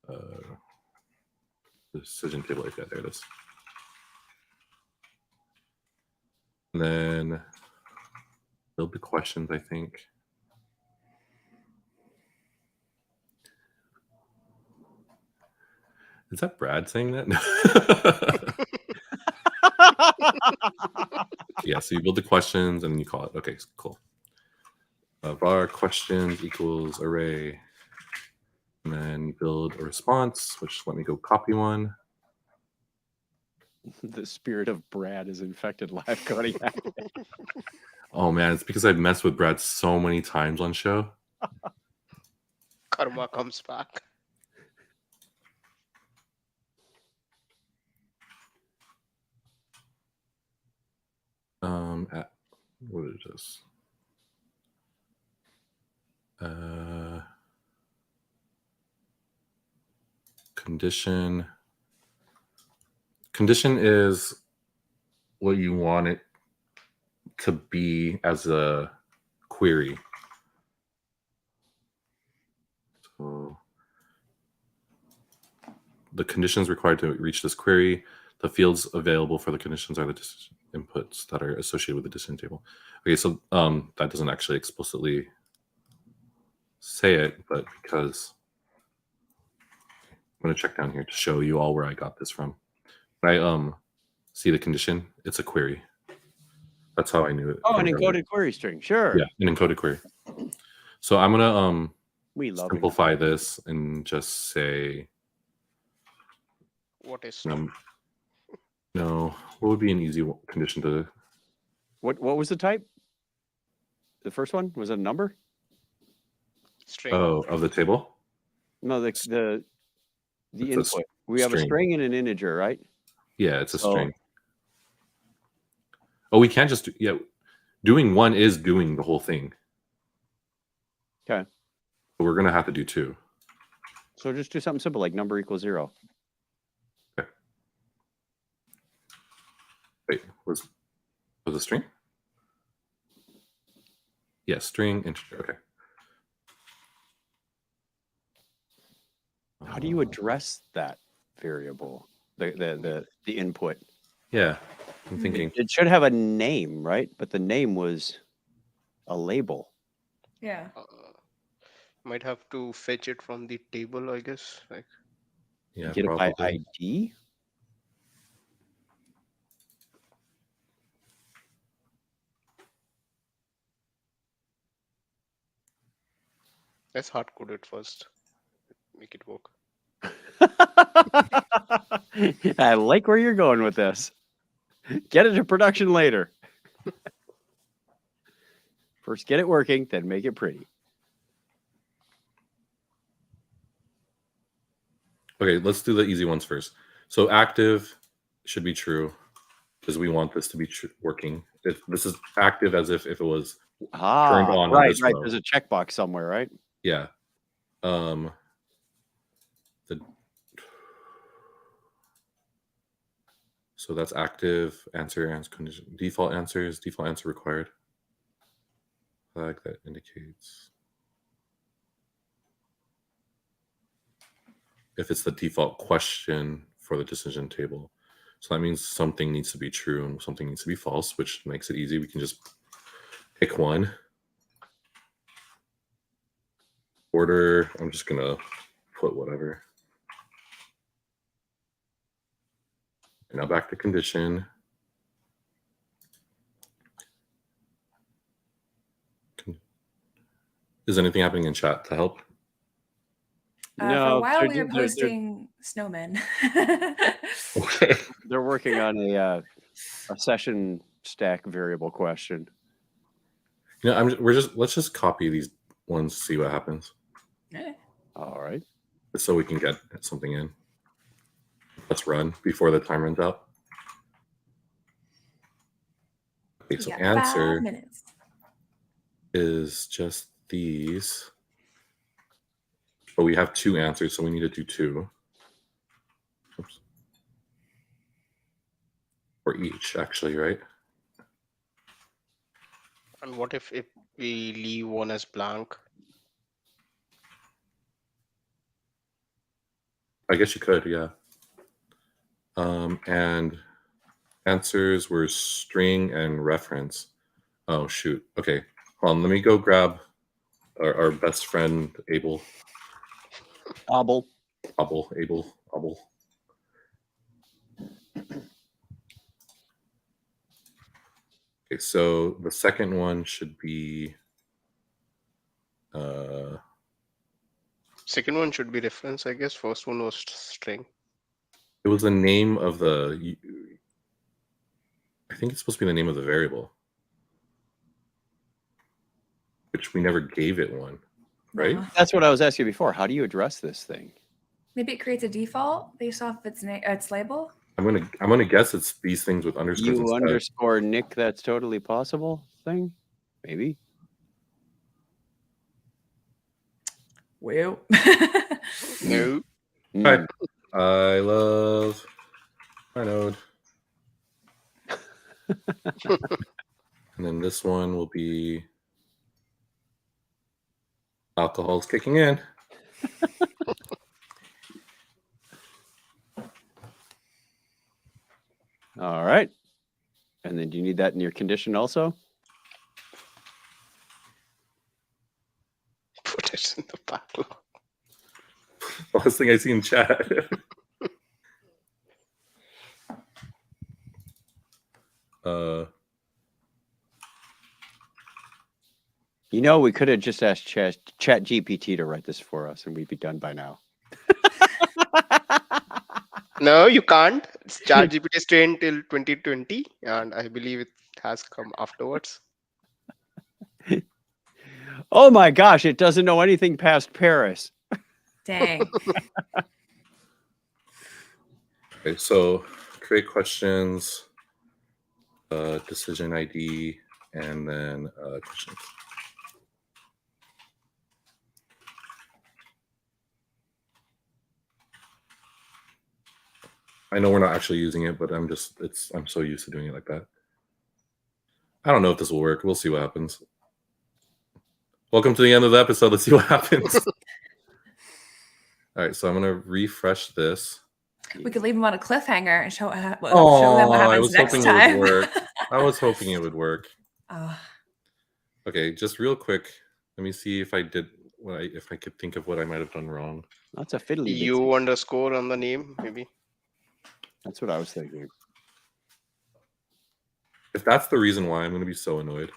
The decision table API, there it is. And then build the questions, I think. Is that Brad saying that? Yeah, so you build the questions and then you call it. Okay, cool. Var questions equals array. And then build a response, which let me go copy one. The spirit of Brad is infected live coding. Oh man, it's because I've messed with Brad so many times on show. Karma comes back. What is this? Condition. Condition is what you want it to be as a query. So the conditions required to reach this query, the fields available for the conditions are the decision inputs that are associated with the decision table. Okay, so that doesn't actually explicitly say it, but because I'm going to check down here to show you all where I got this from. When I see the condition, it's a query. That's how I knew it. Oh, an encoded query string. Sure. Yeah, an encoded query. So I'm going We love simplify this and just say, What is no, what would be an easy condition to? What was the type? The first one was it a number? string? Oh, of the table? No, the It's input. We have a string. string and an integer, right? Yeah, it's a string. Oh, we can't just do, yeah. Doing one is doing the whole thing. Okay. But we're gonna have to do two. So just do something simple like number equals 0. Okay. Wait, was a string? Yeah, string integer. Okay. How do you address that variable? The input. Yeah, I'm thinking. It should have a name, right? But the name was a label. Yeah. Might have to fetch it from the table, I guess. Like, Yeah, Get probably. it by ID. let's hard code it first. Make it work. I like where you're going with this. Get it to production later. First, get it working, then make it pretty. Okay, let's do the easy ones first. So active should be true because we want this to be working. If this is active as if it was turned on. Right. Row. There's a checkbox somewhere, right? Yeah. So that's active, answer condition, default answer required. flag that indicates if it's the default question for the decision table. So that means something needs to be true and something needs to be false, which makes it easy. We can just pick one. Order, I'm just going to put whatever. And now back to condition. Is anything happening in chat to help? For a while, we were posting snowmen. Okay. They're working on a session stack variable question. You know, let's just copy these ones, see what happens. Yeah. All right. So we can get something in. Let's run before the time runs out. Okay, so answer 5 minutes. is just these. But we have 2 answers, so we need to do 2. Oops. For each, actually, right? And what if we leave one as blank? I guess you could, yeah. And answers were string and reference. Oh, shoot. Okay, hold on. Let me go grab our best friend, Abel. Abel. Okay, so the second one should be Second one should be reference, I guess. First one was string. it was the name of the, I think it's supposed to be the name of the variable, which we never gave it one, right? No. That's what I was asking before. How do you address this thing? Maybe it creates a default based off its label. I'm gonna guess it's these things with underscores You instead. underscore Nick, that's totally possible thing? Maybe. Well. No. Hi. I love my node. And then this one will be alcohol's kicking in. All right. And then do you need that in your condition also? Put it in the backlog. Last thing I see in chat. You know, we could have just asked Chat GPT to write this for us and we'd be done by now. No, you can't. ChatGPT is trained till 2020, and I believe it has come afterwards. Oh my gosh, it doesn't know anything past Paris. Dang. Okay, so create questions, decision ID, and then questions. I know we're not actually using it, but I'm so used to doing it like that. I don't know if this will work. We'll see what happens. Welcome to the end of the episode. Let's see what happens. All right, so I'm gonna refresh this. We could leave them on a cliffhanger and show them what I happens was next hoping time. it would work. I was hoping it would work. Oh. Okay, just real quick. Let me see if I did if I could think of what I might have done wrong. That's a fiddly. U underscore on the name, maybe. That's what I was thinking. If that's the reason why, I'm going to be so annoyed.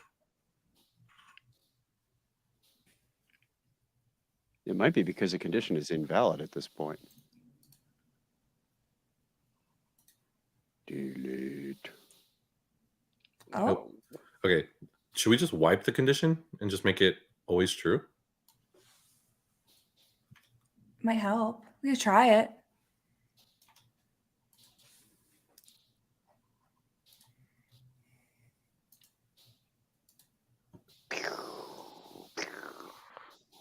It might be because the condition is invalid at this point. Delete. Oh. Nope. Okay, should we just wipe the condition and just make it always true? Might help. We could try it.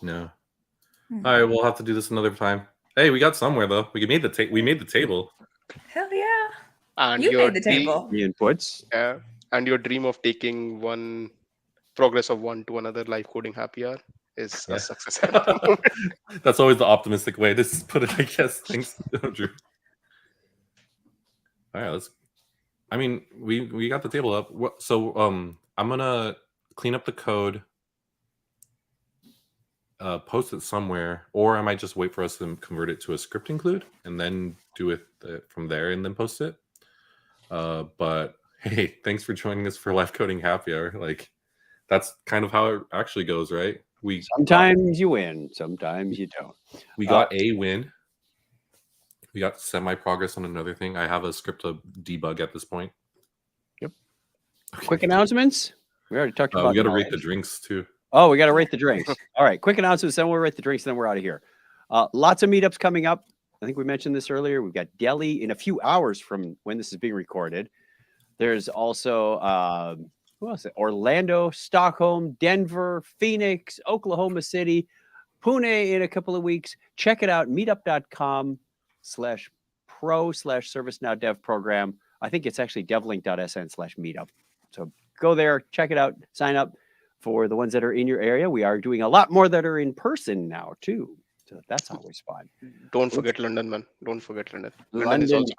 No. All right, we'll have to do this another time. Hey, we got somewhere though. We made the table. Hell yeah! And You your made the table. The inputs. and your dream of taking one progress of one to another live coding happy hour is Yeah. a success at the moment. That's always the optimistic way to put it, I guess. Thanks, Drew. All right, I mean, we got the table up. So I'm gonna clean up the code, post it somewhere, or I might just wait for us to convert it to a script include and then do it from there and then post it. But hey, thanks for joining us for Live Coding Happy Hour. Like, that's kind of how it actually goes, right? Sometimes you win, sometimes you don't. We got a win. We got semi-progress on another thing. I have a script to debug at this point. Yep. Okay. Quick announcements. We already talked about. We got to rate the drinks too. Oh, we got to rate the drinks. All right, quick announcements. Then we'll rate the drinks. Then we're out of here. Lots of meetups coming up. I think we mentioned this earlier. We've got Delhi in a few hours from when this is being recorded. There's also who else? Orlando, Stockholm, Denver, Phoenix, Oklahoma City, Pune in a couple of weeks. Check it out. Meetup.com/pro/ServiceNow Dev Program. I think it's actually devlink.sn/meetup. So go there, check it out, sign up for the ones that are in your area. We are doing a lot more that are in person now too. So that's always fun. Don't forget London, man. Don't forget London. London is also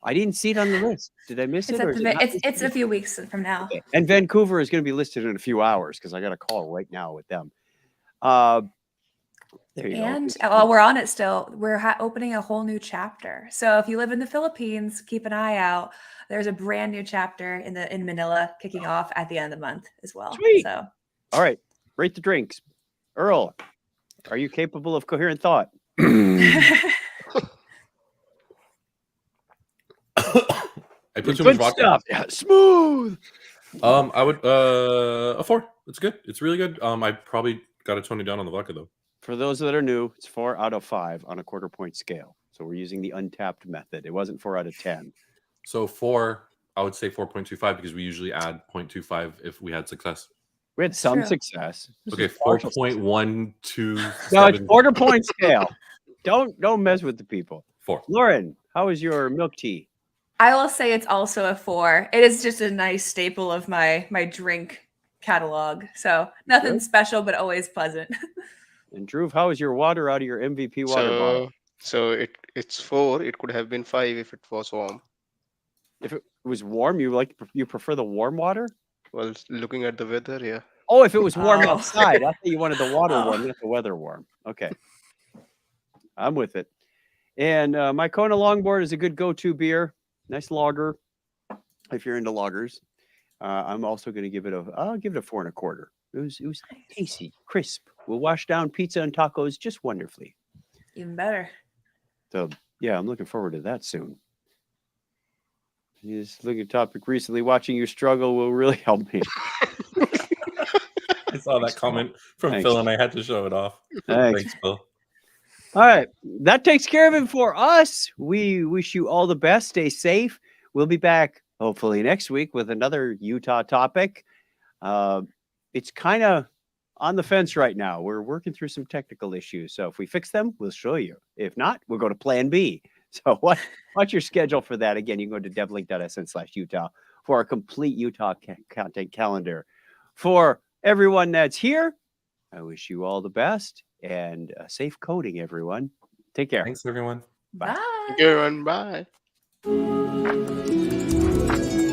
I didn't see it on the list. Did I miss it? Or is it not It's a few weeks from now. Okay. And Vancouver is going to be listed in a few hours because I got a call right now with them. There you And go. while we're on it still, we're opening a whole new chapter. So if you live in the Philippines, keep an eye out. There's a brand new chapter in Manila kicking off at the end of the month as well. Sweet. So All right. Rate the drinks. Earl, are you capable of coherent thought? I put too much Good vodka. stuff. Yeah, smooth. I would a 4. It's good. It's really good. I probably got to tone it down on the vodka though. For those that are new, it's 4 out of 5 on a quarter point scale. So we're using the untapped method. It wasn't 4 out of 10. So 4, I would say 4.25 because we usually add 0.25 if we had success. We had some True. success. Okay, 4.127. No, it's quarter point scale. Don't mess with the people. 4. Lauren, how is your milk tea? I will say it's also a 4. It is just a nice staple of my drink catalog. So nothing Good. special, but always pleasant. And Drew, how is your water out of your MVP water bottle? So it's 4. It could have been 5 if it was warm. If it was warm, you prefer the warm water? Well, looking at the weather, yeah. Oh, if it was warm Oh. outside, I thought you wanted the water Oh. warm, not the weather warm. Okay, I'm with it. And my Kona Longboard is a good go-to beer. Nice lager, if you're into lagers. I'm also going to give it I'll give it a 4 1/4. It was tasty, crisp. Will wash down pizza and tacos just wonderfully. Even better. So yeah, I'm looking forward to that soon. Just looking at topic recently, watching you struggle will really help me. I saw that comment from Thanks. Phil and I had to show it off. Thanks. Thanks, Phil. All right. That takes care of it for us. We wish you all the best. Stay safe. We'll be back hopefully next week with another Utah topic. It's kind of on the fence right now. We're working through some technical issues. So if we fix them, we'll show you. If not, we'll go to plan B. So watch your schedule for that. Again, you can go to devlink.sn/Utah for a complete Utah content calendar. For everyone that's here, I wish you all the best and safe coding, everyone. Take care. Thanks, everyone. Bye. Bye. Thank you, everyone. Bye.